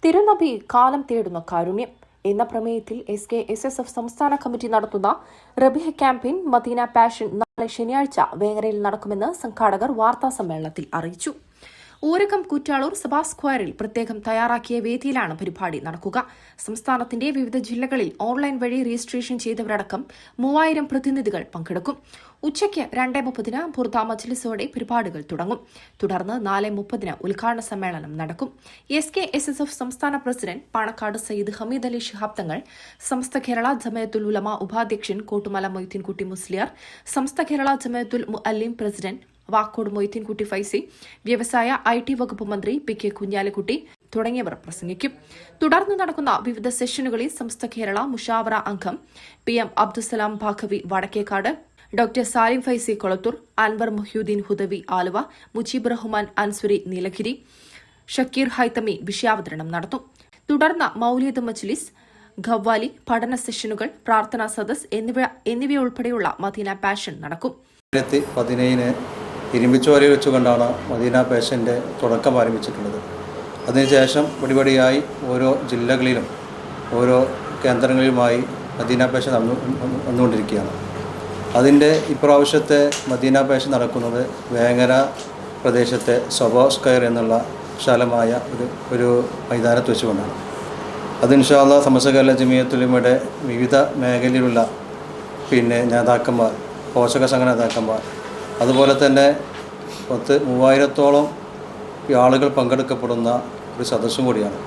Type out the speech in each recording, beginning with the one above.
തിരുനബി കാലം തേടുന്ന കാരുണ്യം എന്ന പ്രമേയത്തിൽ SKSSF സംസ്ഥാന കമ്മിറ്റി നടത്തുന്ന റബീഹ ക്യാമ്പയിൻ മദീന പാഷൻ നാളെ ശനിയാഴ്ച വേങ്ങരയിൽ നടക്കുമെന്ന് സംഘാടകർ വാർത്താസമ്മേളനത്തിൽ അറിയിച്ചു. ഊരകം കുറ്റാളൂർ സഭാ സ്ക്വയറിൽ പ്രത്യേകം തയ്യാറാക്കിയ വേദിയിലാണ് പരിപാടി നടക്കുക. സംസ്ഥാനത്തിന്റെ വിവിധ ജില്ലകളിൽ ഓൺലൈൻ വഴി രജിസ്ട്രേഷൻ ചെയ്തവരടക്കം 3000 പ്രതിനിധികൾ പങ്കെടുക്കും. ഉച്ചയ്ക്ക് 2:30 ബുർദ മജ്ലിസോടെ പരിപാടികൾ തുടങ്ങും. തുടർന്ന് 4:30 ഉദ്ഘാടന സമ്മേളനം നടക്കും. SKSSF സംസ്ഥാന പ്രസിഡന്റ് പാണക്കാട് സയ്യിദ് ഹമീദ് അലി ശിഹാബ് തങ്ങൾ, സമസ്ത കേരള ജമയത്തുൽ ഉലമ ഉപാധ്യക്ഷൻ കോട്ടുമല മൊയ്തീൻകുട്ടി മുസ്ലിയാർ, സമസ്ത കേരള ജമയത്തുൽ മുഅല്ലിം പ്രസിഡന്റ് വാക്കോട് മൊയ്തീൻകുട്ടി ഫൈസി, വ്യവസായ IT വകുപ്പ് മന്ത്രി PK കുഞ്ഞാലിക്കുട്ടി തുടങ്ങിയവർ പ്രസംഗിക്കും. തുടർന്ന് നടക്കുന്ന വിവിധ സെഷനുകളിൽ സമസ്ത കേരള മുഷാവറ അംഗം PM അബ്ദുസലാം ഭാഖവി വടക്കേക്കാട്, ഡോക്ടർ സാലിം ഫൈസി കൊളത്തൂർ, അൻവർ മുഹ്യുദ്ദീൻ ഹുദവി ആലുവ, മുജീബ് റഹ്മാൻ അൻസുരി നീലഗിരി, ഷക്കീർ ഹൈത്തമി വിഷയാവതരണം നടത്തും. തുടർന്ന് മൗലിദ് മജ്ലിസ്, ഖവ്വാലി, പഠന സെഷനുകൾ, പ്രാർത്ഥനാ സദസ് എന്നിവയുൾപ്പെടെയുള്ള മദീന പാഷൻ നടക്കും. 2017 ഇരുമ്പിച്ചോലയിൽ വെച്ചുകൊണ്ടാണ് മദീന പാഷൻ്റെ തുടക്കം ആരംഭിച്ചിട്ടുള്ളത്. അതിനുശേഷം പടിപടിയായി ഓരോ ജില്ലകളിലും ഓരോ കേന്ദ്രങ്ങളിലുമായി മദീന പാഷൻ വന്നുകൊണ്ടിരിക്കുകയാണ്. അതിൻ്റെ ഇപ്രാവശ്യത്തെ മദീന പാഷൻ നടക്കുന്നത് വേങ്ങര പ്രദേശത്തെ സഭാ സ്ക്വയർ എന്നുള്ള വിശാലമായ ഒരു മൈതാനത്ത് വെച്ചുകൊണ്ടാണ്. അത് ഇൻഷാ അല്ലാഹ് സമസ്ത കേരള ജമിയത്തുൽ ഉലമയുടെ വിവിധ മേഖലയിലുള്ള നേതാക്കന്മാർ, പോഷക സംഘ നേതാക്കന്മാർ, അതുപോലെ തന്നെ 3000-ഓളം ആളുകൾ പങ്കെടുക്കപ്പെടുന്ന ഒരു സദസ്സും കൂടിയാണ്.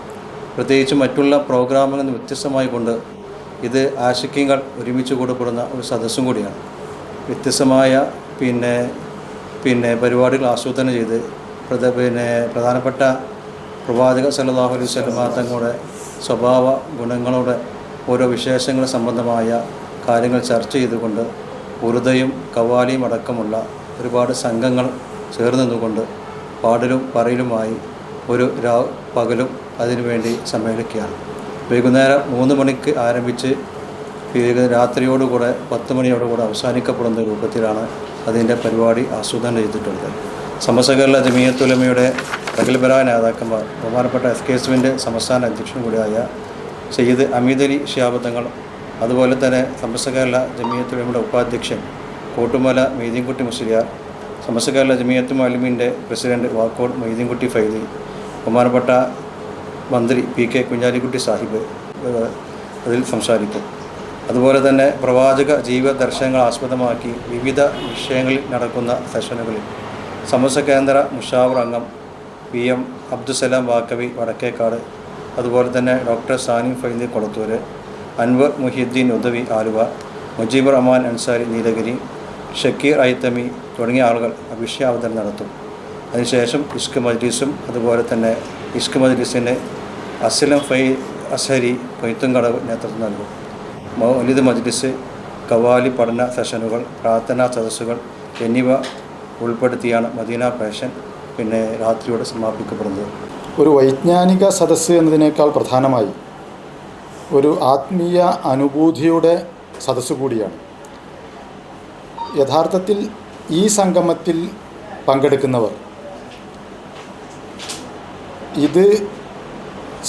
പ്രത്യേകിച്ച് മറ്റുള്ള പ്രോഗ്രാമുകളിൽ നിന്ന് വ്യത്യസ്തമായി കൊണ്ട് ഇത് ആശിക്യങ്ങൾ ഒരുമിച്ച് കൂടപ്പെടുന്ന ഒരു സദസ്സും കൂടിയാണ്. വ്യത്യസ്തമായ പരിപാടികൾ ആസൂത്രണം ചെയ്ത് പ്രധാനപ്പെട്ട പ്രവാചക സല്ലല്ലാഹു അലൈഹി വസല്ലം തങ്ങളുടെ സ്വഭാവ ഗുണങ്ങളുടെ ഓരോ വിശേഷങ്ങൾ സംബന്ധമായ കാര്യങ്ങൾ ചർച്ച ചെയ്തുകൊണ്ട് ഉറുദയും ഖവാലിയും അടക്കമുള്ള ഒരുപാട് സംഘങ്ങൾ ചേർന്ന് നിന്നുകൊണ്ട് പാടലും പറയലുമായി ഒരു പകലും അതിനുവേണ്ടി സമ്മേളിക്കുകയാണ്. വൈകുന്നേരം 3 മണിക്ക് ആരംഭിച്ച് രാത്രിയോടുകൂടെ 10 മണിയോടുകൂടെ അവസാനിക്കപ്പെടുന്ന രൂപത്തിലാണ് അതിൻ്റെ പരിപാടി ആസൂത്രണം ചെയ്തിട്ടുള്ളത്. സമസ്ത കേരള ജമിയത്തുൽ ഉലമയുടെ പ്രഗത്ഭരായ നേതാക്കന്മാർ, ബഹുമാനപ്പെട്ട SKSFൻ്റെ സംസ്ഥാന അധ്യക്ഷൻ കൂടിയായ സയ്യിദ് ഹമീദ് അലി ശിഹാബ് തങ്ങൾ, അതുപോലെ തന്നെ സമസ്ത കേരള ജമിയത്തുൽ ഉലമയുടെ ഉപാധ്യക്ഷൻ കോട്ടുമല മൊയ്തീൻകുട്ടി മുസ്ലിയാർ, സമസ്ത കേരള ജമിയത്തുൽ മുഅല്ലിമീൻ്റെ പ്രസിഡന്റ് വാക്കോട് മൊയ്തീൻകുട്ടി ഫൈസി, ബഹുമാനപ്പെട്ട മന്ത്രി PK കുഞ്ഞാലിക്കുട്ടി സാഹിബ് അതിൽ സംസാരിക്കും. അതുപോലെ തന്നെ പ്രവാചക ജീവിത ദർശനങ്ങൾ ആസ്പദമാക്കി വിവിധ വിഷയങ്ങളിൽ നടക്കുന്ന സെഷനുകളിൽ സമസ്ത കേന്ദ്ര മുഷാവർ അംഗം PM അബ്ദുസലാം ഭാഖവി വടക്കേക്കാട്, അതുപോലെ തന്നെ ഡോക്ടർ സാലിം ഫൈസി കൊളത്തൂർ, അൻവർ മുഹ്യുദ്ദീൻ ഹുദവി ആലുവ, മുജീബ് റഹ്മാൻ അൻസാരി നീലഗിരി, ഷക്കീർ ഹൈത്തമി തുടങ്ങിയ ആളുകൾ വിഷയാവതരണം നടത്തും. അതിനുശേഷം ഇഷ്ക് മജ്ലിസും, അതുപോലെ തന്നെ ഇഷ്ക് മജ്ലിസിന് അസ്ലം അസ്ഹരി കൊയ്ത്തുംകടവ് നേതൃത്വം നൽകും. മൗലിദ് മജ്ലിസ്, ഖവാലി പഠന സെഷനുകൾ, പ്രാർത്ഥനാ സദസ്സുകൾ എന്നിവ ഉൾപ്പെടുത്തിയാണ് മദീന പാഷൻ രാത്രിയോടെ സമാപിക്കപ്പെടുന്നത്. ഒരു വൈജ്ഞാനിക സദസ്സ് എന്നതിനേക്കാൾ പ്രധാനമായി ഒരു ആത്മീയ അനുഭൂതിയുടെ സദസ്സ് കൂടിയാണ്. യഥാർത്ഥത്തിൽ ഈ സംഗമത്തിൽ പങ്കെടുക്കുന്നവർ ഇത്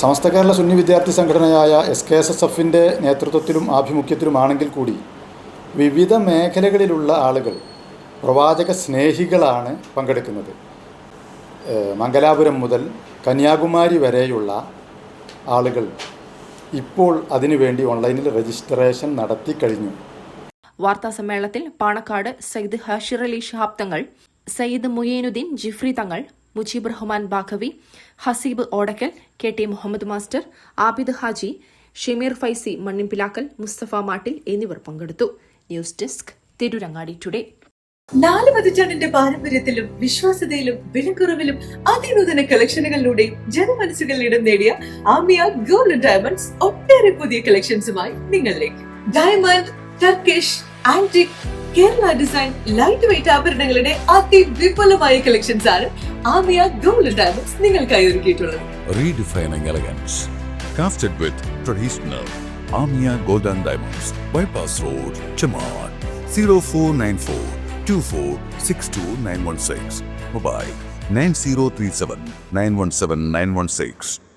സമസ്ത കേരള സുന്നി വിദ്യാർത്ഥി സംഘടനയായ SKSSFൻ്റെ നേതൃത്വത്തിലും ആഭിമുഖ്യത്തിലുമാണെങ്കിൽ കൂടി വിവിധ മേഖലകളിലുള്ള ആളുകൾ, പ്രവാചക സ്നേഹികളാണ് പങ്കെടുക്കുന്നത്. മംഗലാപുരം മുതൽ കന്യാകുമാരി വരെയുള്ള ആളുകൾ ഇപ്പോൾ അതിനുവേണ്ടി ഓൺലൈനിൽ രജിസ്ട്രേഷൻ നടത്തി കഴിഞ്ഞു. വാർത്താ സമ്മേളനത്തിൽ പാണക്കാട് സയ്യിദ് ഹാഷിർ അലി ശിഹാബ് തങ്ങൾ, സയ്യിദ് മുയീനുദ്ദീൻ ജിഫ്രി തങ്ങൾ, മുജീബ് റഹ്മാൻ ഭാഖവി, ഹസീബ് ഓടക്കൽ, KT മുഹമ്മദ് മാസ്റ്റർ, ആബിദ് ഹാജി, ഷമീർ ഫൈസി മണ്ണിമ്പിലാക്കൽ, മുസ്തഫ മാട്ടിൽ എന്നിവർ പങ്കെടുത്തു. News desk, Tirurangadi today. 4 പതിറ്റാണ്ടിന്റെ പാരമ്പര്യത്തിലും വിശ്വാസ്യതയിലും വിലക്കുറവിലും അതിനൂതന കളക്ഷനുകളിലൂടെയും ജനമനസ്സുകളിൽ ഇടം നേടിയ ആമിയ ഗോൾഡ് ഡയമണ്ട്സ് ഒട്ടേറെ പുതിയ കളക്ഷൻസുമായി നിങ്ങളിലേക്ക്. Diamond, Turkish, antique, Kerala design, light weight ആഭരണങ്ങളുടെ അതിവിപുലമായ കളക്ഷൻസ് ആണ് ആമിയ ഗോൾഡ് ഡയമണ്ട്സ് നിങ്ങൾക്കായി ഒരുക്കിയിട്ടുള്ളത്. Redefining elegance, crafted with traditional. Amia Gold and Diamonds, Bypass Road, Chaman. 0494 2462 916. Mobile 9037 917 916.